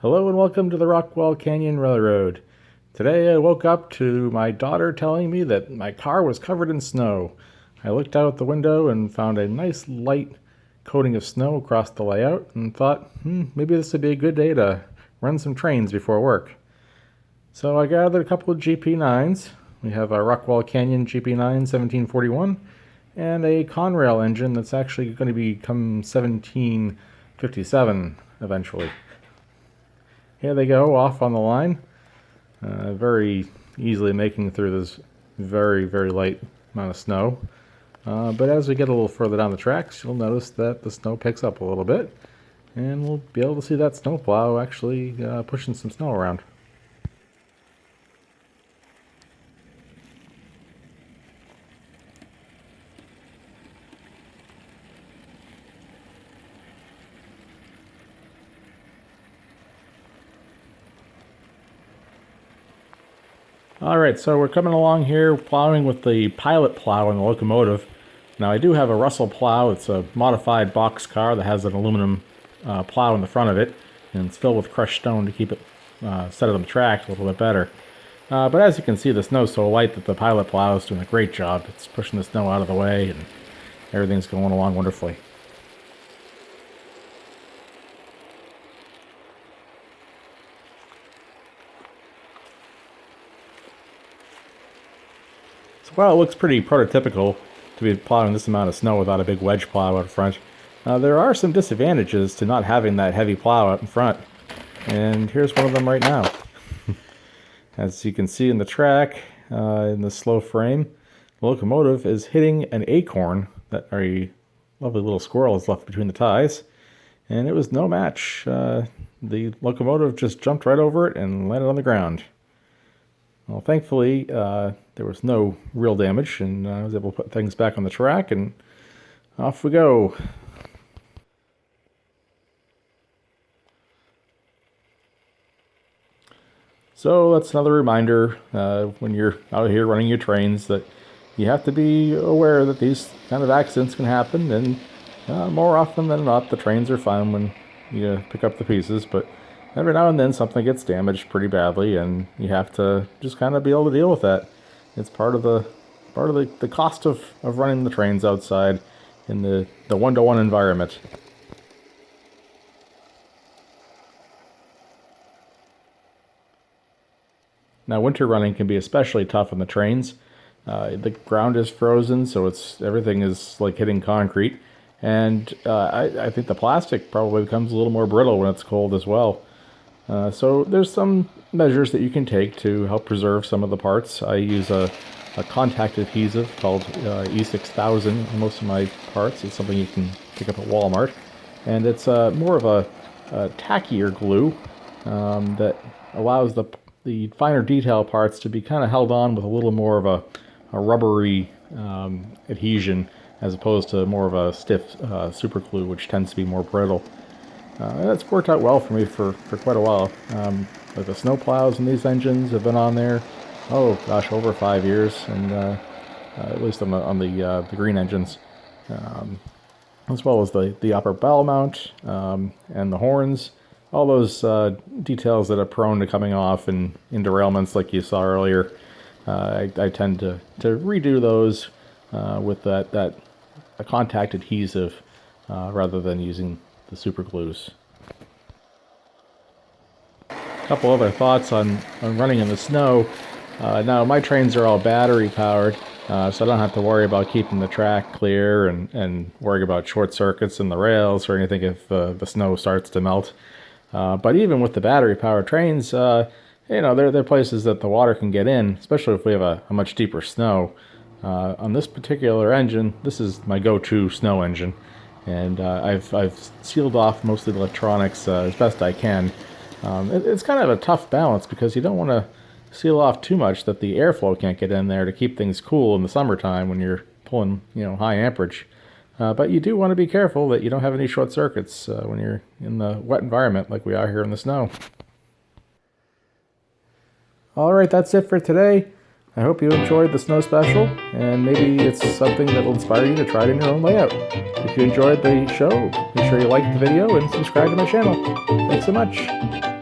Hello and welcome to the Rockwall Canyon Railroad. Today I woke up to my daughter telling me that my car was covered in snow. I looked out the window and found a nice light coating of snow across the layout and thought, maybe this would be a good day to run some trains before work. So I gathered a couple of GP9s. We have a Rockwall Canyon GP9 1741 and a Conrail engine that's actually going to become 1757 eventually. Here they go, off on the line, very easily making through this very, very light amount of snow. But as we get a little further down the tracks, you'll notice that the snow picks up a little bit, and we'll be able to see that snowplow actually pushing some snow around. Alright, so we're coming along here plowing with the pilot plow in the locomotive. Now I do have a Russell plow. It's a modified box car that has an aluminum plow in the front of it, and it's filled with crushed stone to keep it set on the track a little bit better. But as you can see, the snow's so light that the pilot plow is doing a great job. It's pushing the snow out of the way and everything's going along wonderfully. While it looks pretty prototypical to be plowing this amount of snow without a big wedge plow out front, there are some disadvantages to not having that heavy plow out in front, and here's one of them right now. As you can see in the track, in the slow frame, the locomotive is hitting an acorn that a lovely little squirrel has left between the ties, and it was no match. The locomotive just jumped right over it and landed on the ground. Well, thankfully, there was no real damage, and I was able to put things back on the track, and off we go. So that's another reminder when you're out here running your trains that you have to be aware that these kind of accidents can happen, and more often than not, the trains are fine when you pick up the pieces, but every now and then something gets damaged pretty badly, and you have to just kind of be able to deal with that. It's part of the cost of running the trains outside in the one-to-one environment. Now, winter running can be especially tough on the trains. The ground is frozen, so everything is like hitting concrete, and I think the plastic probably becomes a little more brittle when it's cold as well. So there's some measures that you can take to help preserve some of the parts. I use a contact adhesive called E6000 on most of my parts. It's something you can pick up at Walmart. And it's more of a tackier glue that allows the finer detail parts to be kind of held on with a little more of a rubbery adhesion as opposed to more of a stiff super glue, which tends to be more brittle. That's worked out well for me for quite a while. Like the snow plows in these engines have been on there, oh gosh, over 5 years, and at least on the green engines, as well as the upper bell mount and the horns. All those details that are prone to coming off in derailments like you saw earlier. I tend to redo those with a contact adhesive rather than using the super glues. A couple other thoughts on running in the snow. Now my trains are all battery powered, so I don't have to worry about keeping the track clear and worry about short circuits in the rails or anything if the snow starts to melt. But even with the battery powered trains, there are places that the water can get in, especially if we have a much deeper snow. On this particular engine, this is my go-to snow engine. And I've sealed off most of the electronics as best I can. It's kind of a tough balance because you don't want to seal off too much that the airflow can't get in there to keep things cool in the summertime when you're pulling high amperage. But you do want to be careful that you don't have any short circuits when you're in the wet environment like we are here in the snow. Alright, that's it for today. I hope you enjoyed the snow special, and maybe it's something that will inspire you to try it in your own layout. If you enjoyed the show, make sure you like the video and subscribe to my channel. Thanks so much.